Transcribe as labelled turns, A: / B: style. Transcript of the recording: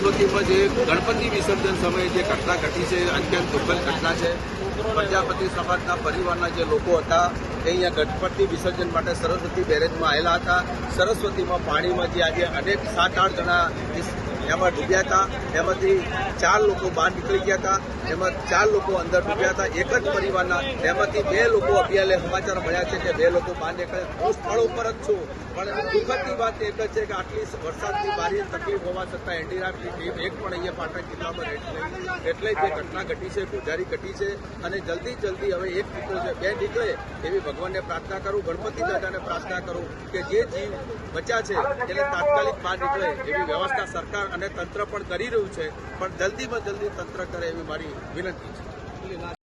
A: સરસ્વતીમાં જે ગણપતિ વિસર્જન સમયે જે ઘટના ઘટી છે અત્યંત દુઃખદ ઘટના છે। પ્રજાપતિ સમાજના પરિવારના જે લોકો હતા તે અહીંયા ગણપતિ વિસર્જન માટે સરસ્વતી બેરેજમાં આવેલા હતા। સરસ્વતીમાં પાણીમાં જે આજે અનેક 7-8 જણા એમાં ડૂબ્યા હતા। એમાંથી 4 લોકો બહાર નીકળી ગયા હતા। એમાં 4 લોકો અંદર ડૂબ્યા હતા। એક જ પરિવારના એમાંથી 2 લોકો અભિયાલે સમાચાર મળ્યા છે કે 2 લોકો બહાર નીકળ્યા। હું સ્થળ ઉપર જ છું, પણ દુઃખદની વાત એક જ છે કે આટલી વરસાદની ભારે તકલીફ હોવા છતાં એનડીઆરએફની ટીમ એક પણ અહીંયા પાટણ જિલ્લામાં રહેતી નહીં। એટલે જે ઘટના ઘટી છે ગુજારી ઘટી છે અને જલ્દી હવે એક દીકરો છે 2 નીકળે એવી ભગવાનને પ્રાર્થના કરું, ગણપતિ દાદાને પ્રાર્થના કરું કે જે જીવ બચ્યા છે એને તાત્કાલિક બહાર નીકળે એવી વ્યવસ્થા સરકાર અને તંત્ર પણ કરી રહ્યું છે, પણ જલ્દીમાં જલ્દી તંત્ર કરે એવી મારી વિનંતી છે।